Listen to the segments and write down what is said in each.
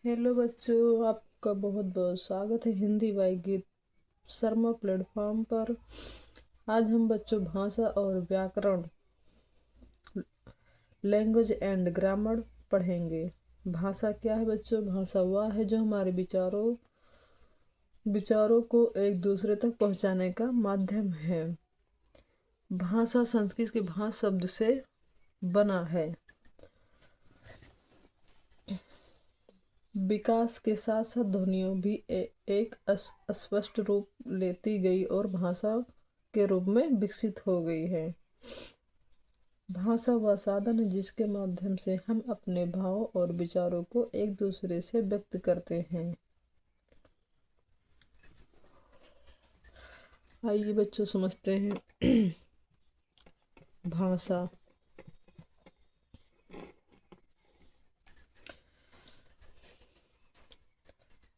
Hello बच्चों, आपका बहुत बहुत स्वागत है हिंदी बाई गीत शर्मा प्लेटफॉर्म पर। आज हम बच्चों भाषा और व्याकरण, लैंग्वेज एंड ग्रामर पढ़ेंगे। भाषा क्या है बच्चों? भाषा वह है जो हमारे विचारों को एक दूसरे तक पहुंचाने का माध्यम है। भाषा संस्कृत के भाषा शब्द से बना है। विकास के साथ साथ ध्वनियों भी एक स्पष्ट रूप लेती गई और भाषा के रूप में विकसित हो गई है। भाषा वह साधन है जिसके माध्यम से हम अपने भावों और विचारों को एक दूसरे से व्यक्त करते हैं। आइए बच्चों समझते हैं भाषा।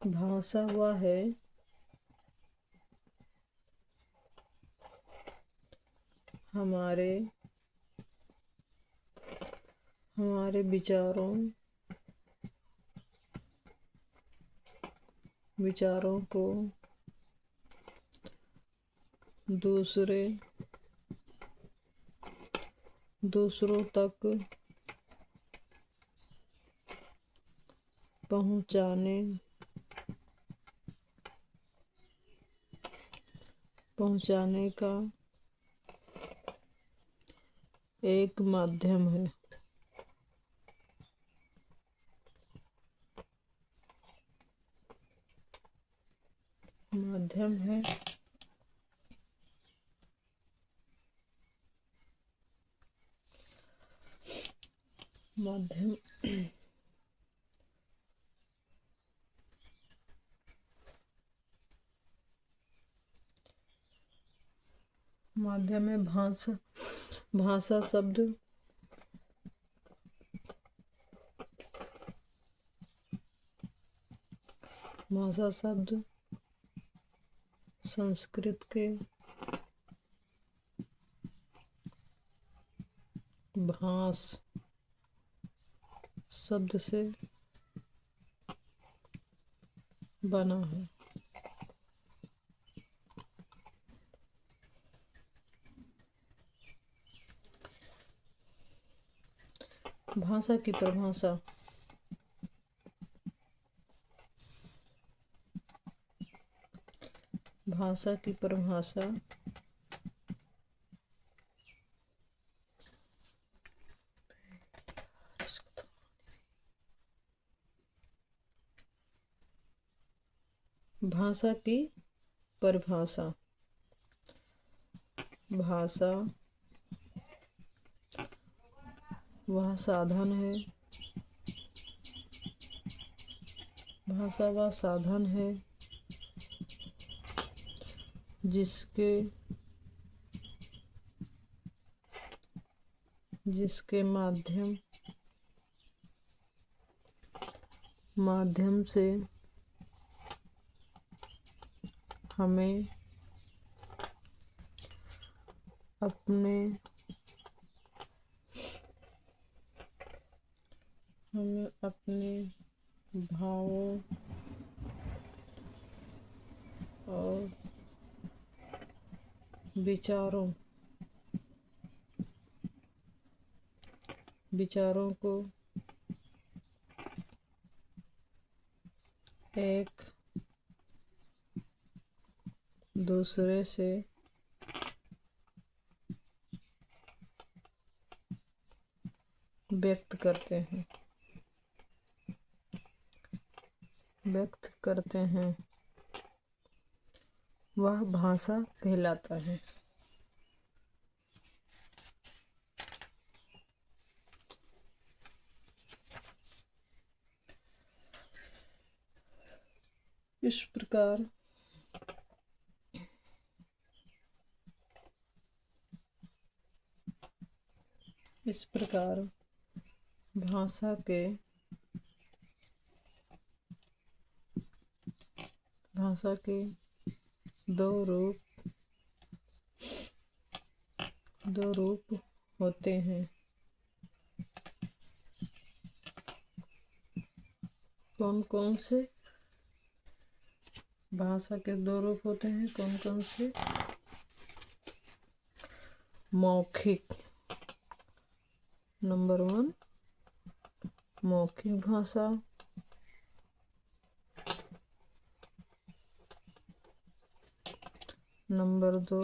भाषा वह है हमारे विचारों को दूसरों तक पहुंचाने का एक माध्यम है। माध्यम में भाषा शब्द संस्कृत के भाष शब्द से बना है। भाषा की परिभाषा। भाषा की परिभाषा भाषा भाषा वह साधन है जिसके माध्यम से हमें अपने भावों और विचारों को एक दूसरे से व्यक्त करते हैं वह भाषा कहलाता है। इस प्रकार भाषा के दो रूप होते हैं। कौन कौन से भाषा के दो रूप होते हैं? कौन कौन से? मौखिक, नंबर 1 मौखिक भाषा, नंबर 2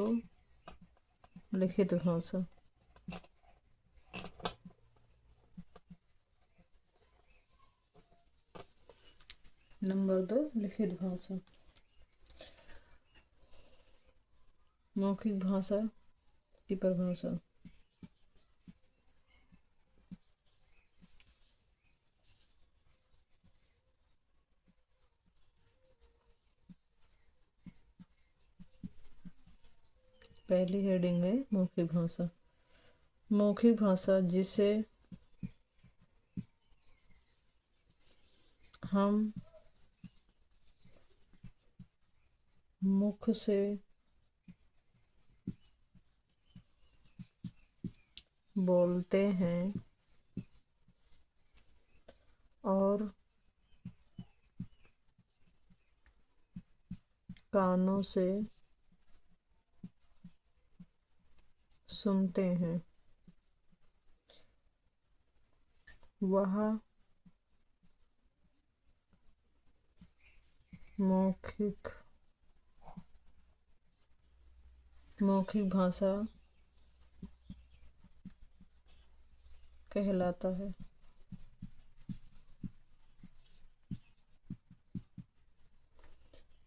लिखित भाषा। नंबर 2 लिखित भाषा। मौखिक भाषा की परिभाषा। पहली हेडिंग है मौखिक भाषा। मौखिक भाषा जिसे हम मुख से बोलते हैं और कानों से सुनते हैं, वह मौखिक भाषा कहलाता है।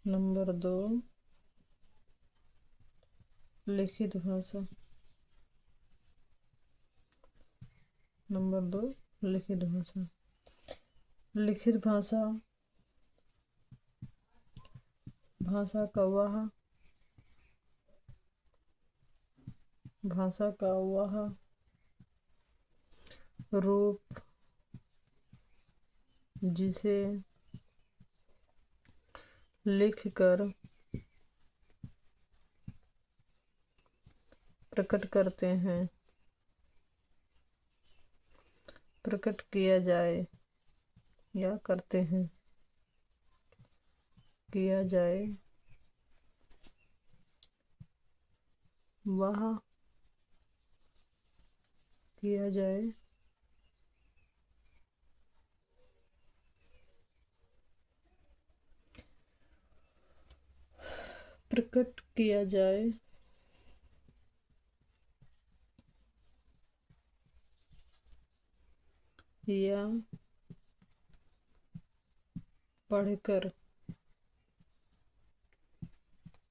नंबर 2 लिखित भाषा। नंबर 2 लिखित भाषा। लिखित भाषा भाषा का वह रूप जिसे लिखकर प्रकट करते हैं, प्रकट किया जाए या करते हैं, किया जाए, वह किया जाए, प्रकट किया जाए, या पढ़कर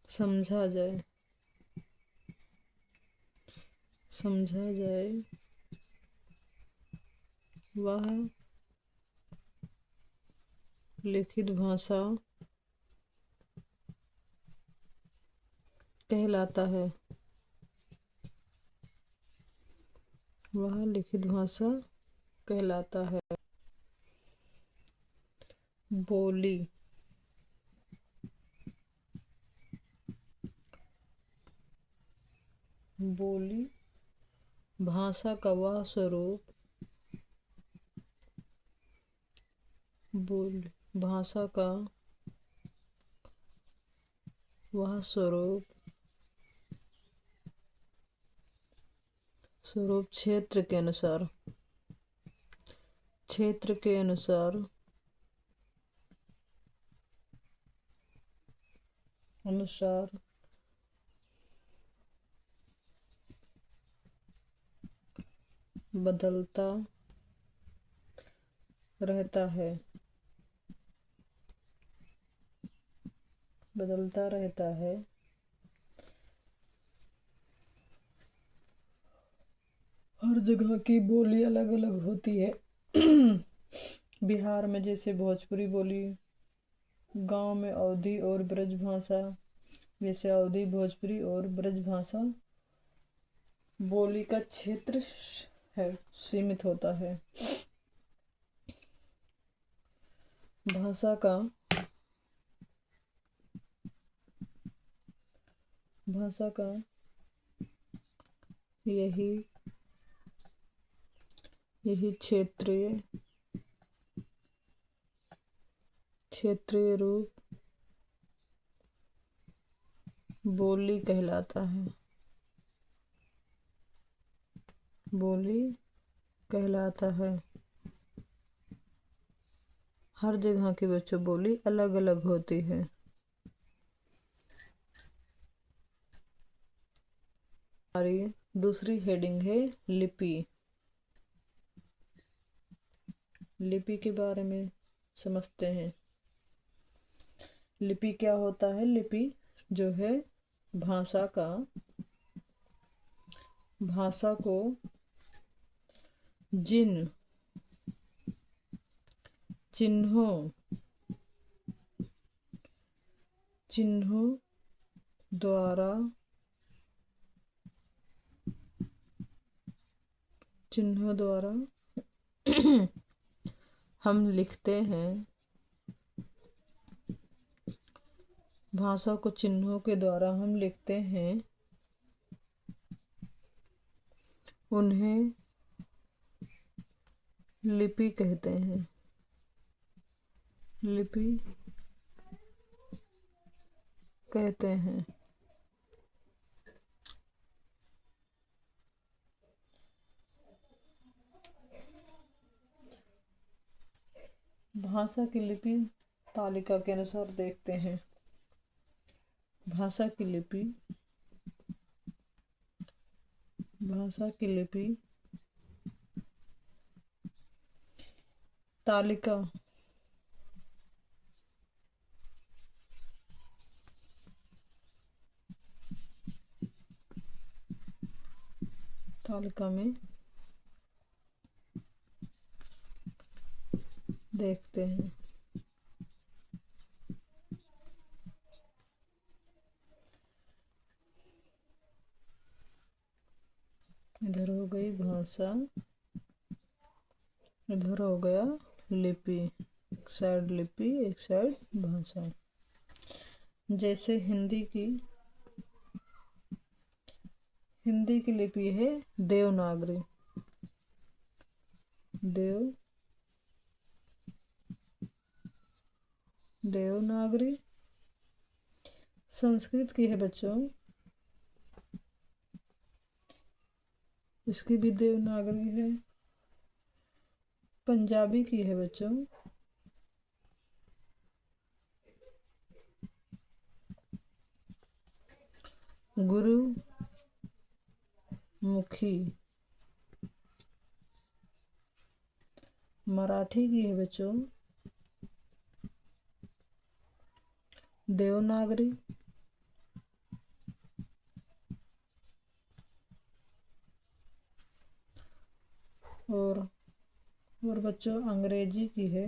समझा जाए, वह लिखित भाषा कहलाता है। वह लिखित भाषा कहलाता है। बोली भाषा का वह स्वरूप, भाषा का वह स्वरूप क्षेत्र के अनुसार बदलता रहता है। हर जगह की बोली अलग अलग होती है। बिहार में जैसे भोजपुरी बोली, गांव में अवधी और ब्रज भाषा, जैसे अवधी, भोजपुरी और ब्रज भाषा बोली का क्षेत्र है, सीमित होता है। भाषा का यही क्षेत्रीय क्षेत्रीय रूप बोली कहलाता है। बोली कहलाता है। हर जगह की बच्चों बोली अलग अलग होती है। हमारी दूसरी हेडिंग है लिपि। लिपि के बारे में समझते हैं। लिपि क्या होता है? लिपि जो है भाषा को जिन चिन्हों द्वारा हम लिखते हैं। भाषा को चिन्हों के द्वारा हम लिखते हैं, उन्हें लिपि कहते हैं। लिपि कहते हैं। भाषा की लिपि तालिका के अनुसार देखते हैं। भाषा की लिपि तालिका में देखते हैं। इधर हो गई भाषा, इधर हो गया लिपि। एक साइड लिपि, एक साइड भाषा। जैसे हिंदी की लिपि है देवनागरी। देवनागरी। संस्कृत की है बच्चों, इसकी भी देवनागरी है। पंजाबी की है बच्चों, गुरुमुखी। मराठी की है बच्चों देवनागरी। और बच्चों अंग्रेजी की है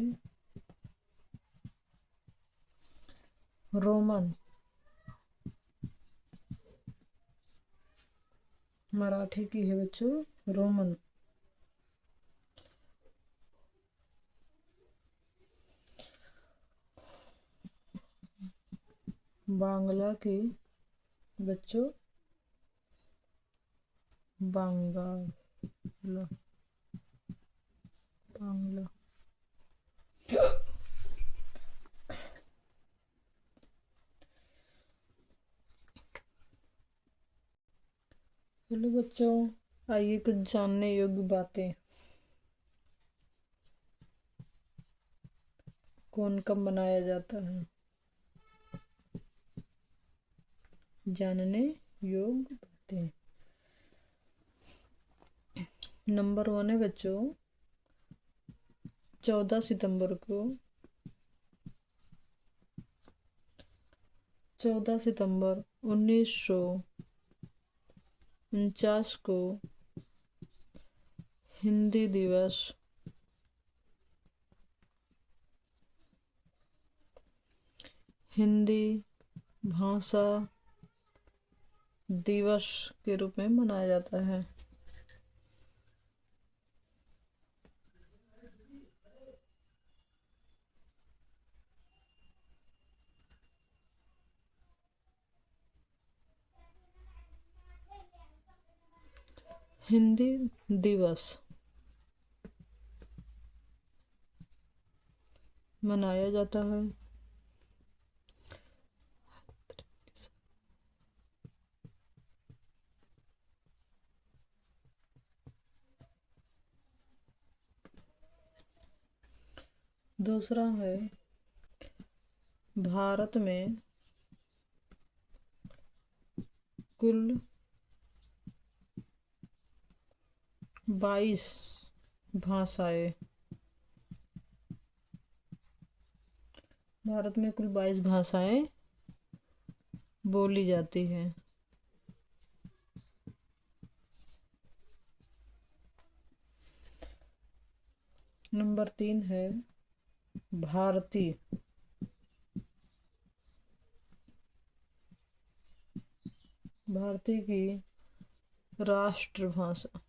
रोमन। मराठी की है बच्चों रोमन। बांग्ला की बच्चों बांग्ला। चलो बच्चों, आइए कुछ जानने योग्य बातें। कौन कब मनाया जाता है? जानने योग्य बातें। नंबर 1 है बच्चों 14 सितंबर को 1949 को हिंदी दिवस हिंदी भाषा दिवस के रूप में मनाया जाता है। हिंदी दिवस मनाया जाता है? दूसरा है, भारत में कुल 22 भाषाएं, भारत में कुल 22 भाषाएं बोली जाती हैं। नंबर 3 है, भारतीय भारतीय की राष्ट्रभाषा।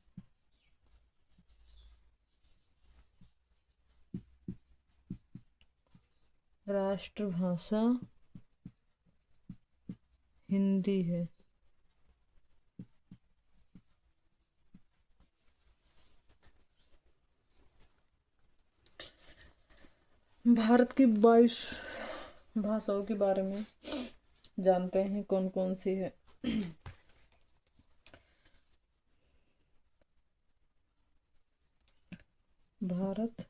राष्ट्रभाषा हिंदी है। भारत की 22 भाषाओं के बारे में जानते हैं, कौन कौन सी है। भारत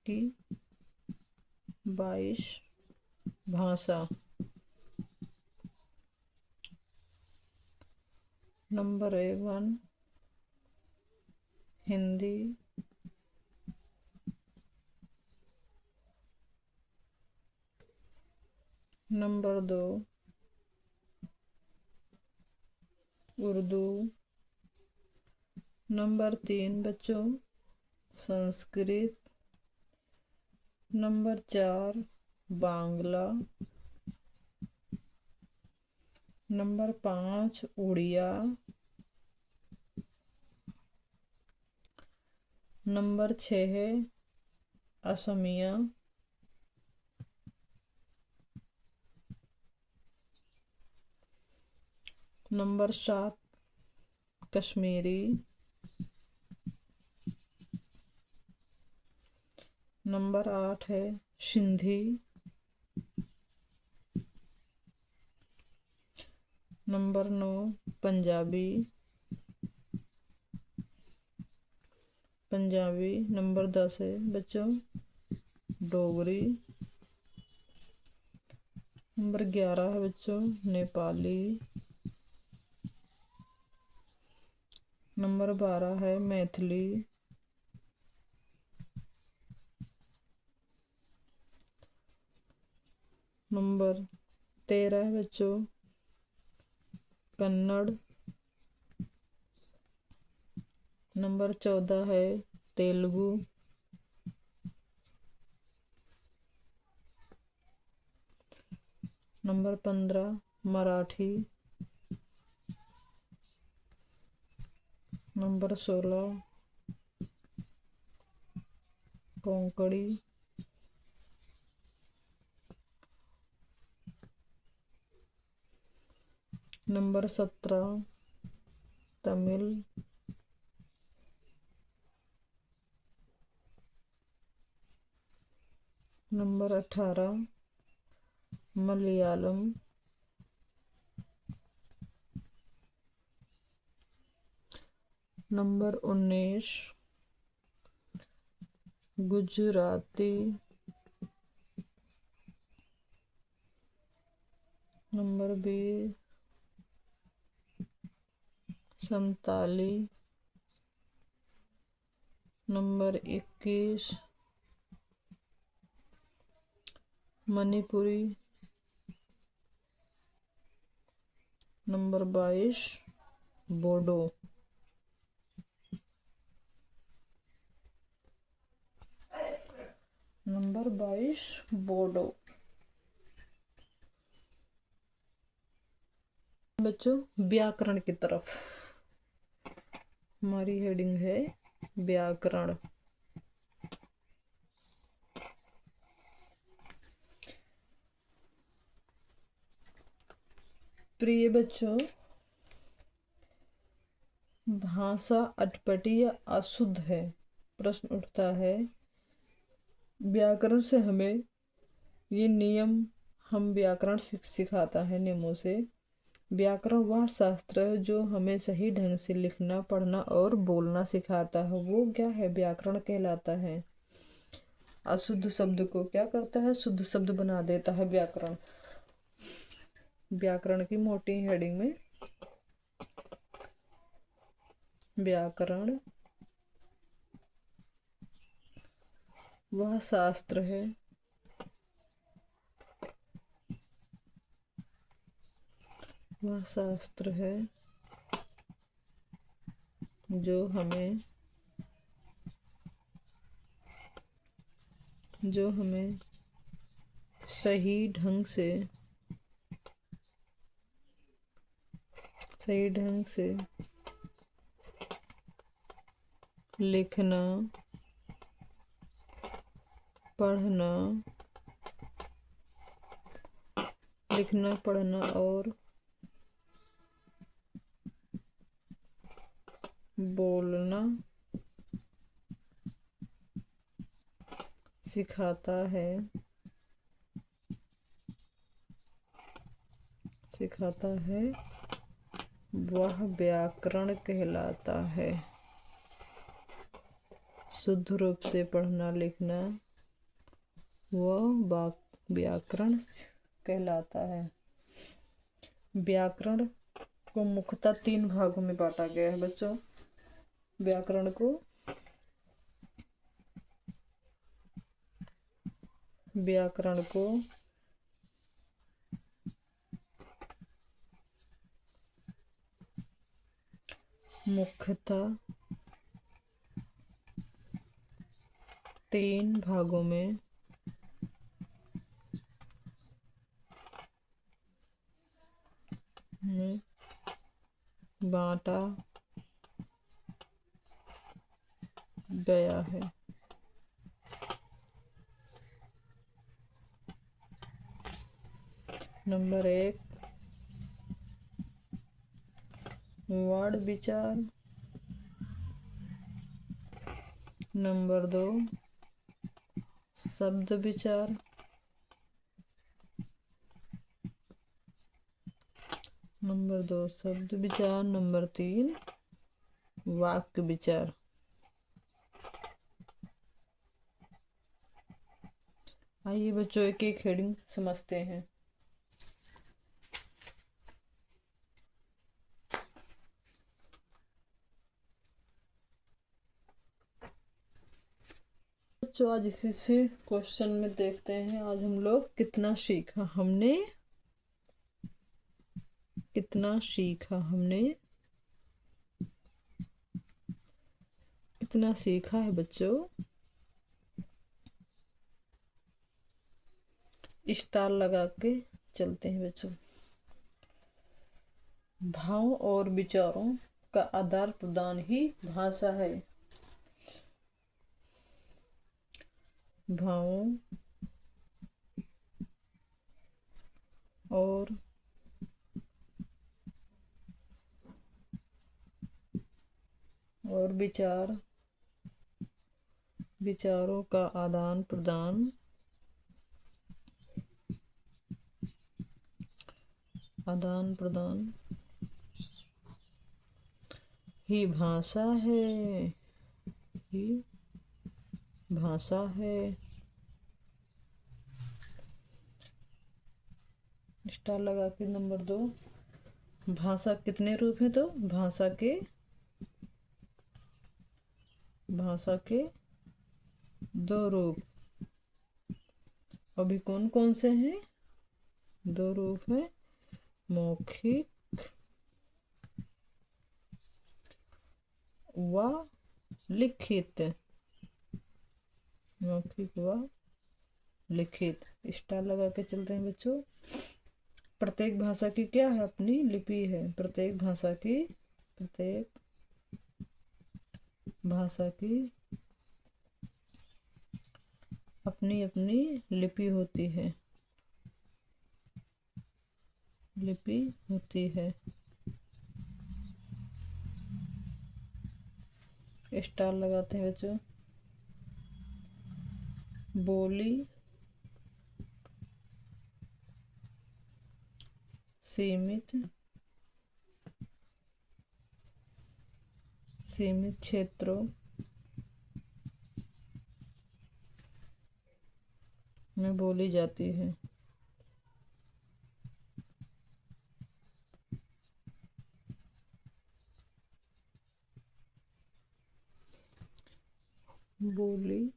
की 22 भाषा। Number 1 Hindi, number 2 Urdu, number 3 बच्चों Sanskrit, number 4 Bangla, number 5 Odia, number 6 है असमिया, नंबर 7 कश्मीरी, नंबर 8 है सिंधी, नंबर 9 पंजाबी, नंबर 10 है बच्चों डोगरी, नंबर 11 है बच्चों नेपाली, नंबर 12 है मैथिली, नंबर 13 है बच्चों कन्नड़, नंबर 14 है Telugu, number 15 Marathi, number 16 Konkani, number 17 Tamil, number 18 Malayalam, number 19 Gujarati, number 20 Santali, number 21 Manipuri, number 22 Bodo. Number 22 Bodo. बच्चों व्याकरण की तरफ हमारी हेडिंग है व्याकरण। प्रिय बच्चों, भाषा अटपटी या अशुद्ध है। प्रश्न उठता है व्याकरण से हमें ये नियम, हम व्याकरण सिखाता है नियमों से। व्याकरण वह शास्त्र है जो हमें सही ढंग से लिखना, पढ़ना और बोलना सिखाता है। वो क्या है? व्याकरण कहलाता है। अशुद्ध शब्द को क्या करता है? शुद्ध शब्द बना देता है व्याकरण। व्याकरण की मोटी हेडिंग में, व्याकरण वह शास्त्र है जो हमें सही ढंग से लिखना, पढ़ना और बोलना सिखाता है। वह व्याकरण कहलाता है। शुद्ध रूप से पढ़ना लिखना वह व्याकरण कहलाता है। व्याकरण को मुख्यतः 3 भागों में बांटा गया है बच्चों। व्याकरण को मुख्यतः 3 भागों में बांटा गया है। नंबर 1 वर्ड विचार। नंबर 2 शब्द विचार। नंबर 2 शब्द विचार। नंबर 3 वाक्य विचार। आइए बच्चों एक एक हेडिंग समझते हैं। बच्चों आज इसी से क्वेश्चन में देखते हैं आज हम लोग कितना सीखा हमने कितना सीखा है बच्चों। स्टार लगा के चलते हैं बच्चों। भावों और विचारों का आदान प्रदान ही भाषा है। भावों और विचारों का आदान प्रदान ही भाषा है। स्टार लगा के नंबर 2 भाषा कितने रूप हैं? तो भाषा के 2 रूप। अभी कौन कौन से हैं? 2 रूप हैं, मौखिक व लिखित। स्टार लगा के चलते हैं बच्चों। प्रत्येक भाषा की क्या है? अपनी लिपि है। प्रत्येक भाषा की अपनी अपनी लिपि होती है। स्टार लगाते हैं बच्चों। बोली सीमित क्षेत्रों में बोली जाती है। बोली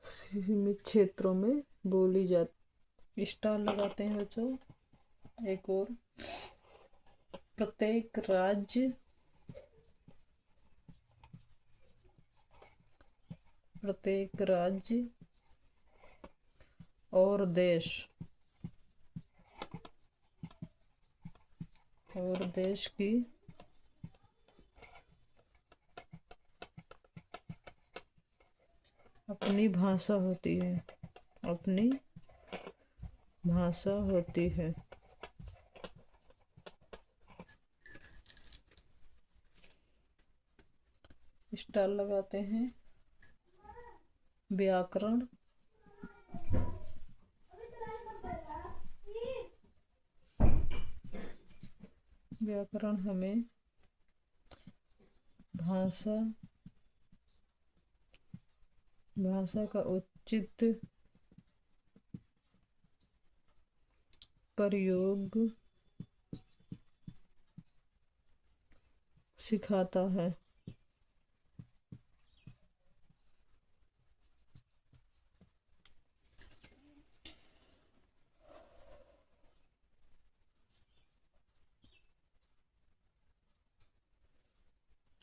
सीमित क्षेत्रों में बोली जाती। स्टार लगाते हैं बच्चों। एक और, प्रत्येक राज्य और देश की अपनी भाषा होती है। स्टार लगाते हैं। व्याकरण हमें भाषा का उचित प्रयोग सिखाता है।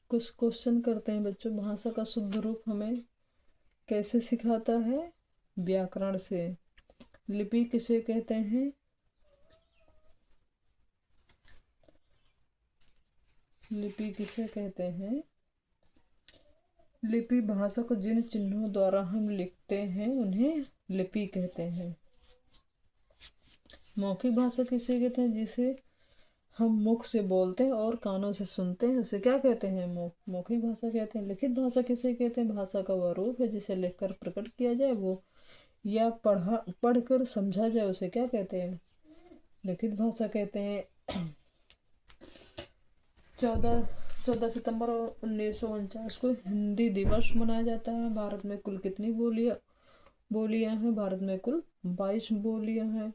कुछ क्वेश्चन करते हैं बच्चों। भाषा का शुद्ध रूप हमें कैसे सिखाता है? व्याकरण से। लिपि किसे कहते हैं? लिपि भाषा को जिन चिन्हों द्वारा हम लिखते हैं उन्हें लिपि कहते हैं। मौखिक भाषा किसे कहते हैं? जिसे हम मुख से बोलते हैं और कानों से सुनते हैं, उसे क्या कहते हैं? मौखिक भाषा कहते हैं। लिखित भाषा किसे कहते हैं? भाषा का वह रूप है जिसे लिखकर प्रकट किया जाए वो या पढ़कर समझा जाए, उसे क्या कहते हैं? लिखित भाषा कहते हैं। 14 सितंबर 1949 को हिंदी दिवस मनाया जाता है। भारत में कुल कितनी बोलियां हैं? भारत में कुल 22 बोलियां हैं।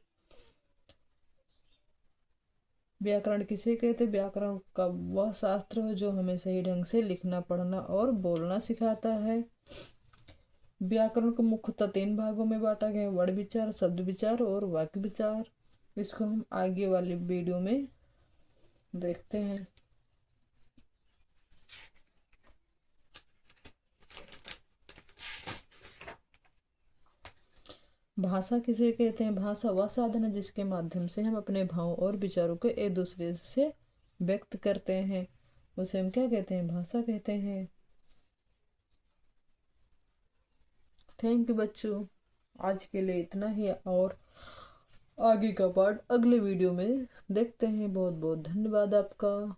व्याकरण किसे कहते हैं? व्याकरण का वह शास्त्र है जो हमें सही ढंग से लिखना, पढ़ना और बोलना सिखाता है। व्याकरण को मुख्यतः 3 भागों में बांटा गया है: वर्ण विचार, शब्द विचार और वाक्य विचार। इसको हम आगे वाली वीडियो में देखते हैं। भाषा किसे कहते हैं? भाषा वह साधन है जिसके माध्यम से हम अपने भावों और विचारों को एक दूसरे से व्यक्त करते हैं, उसे हम क्या कहते हैं? भाषा कहते हैं। थैंक यू बच्चों, आज के लिए इतना ही और आगे का पार्ट अगले वीडियो में देखते हैं। बहुत बहुत धन्यवाद आपका।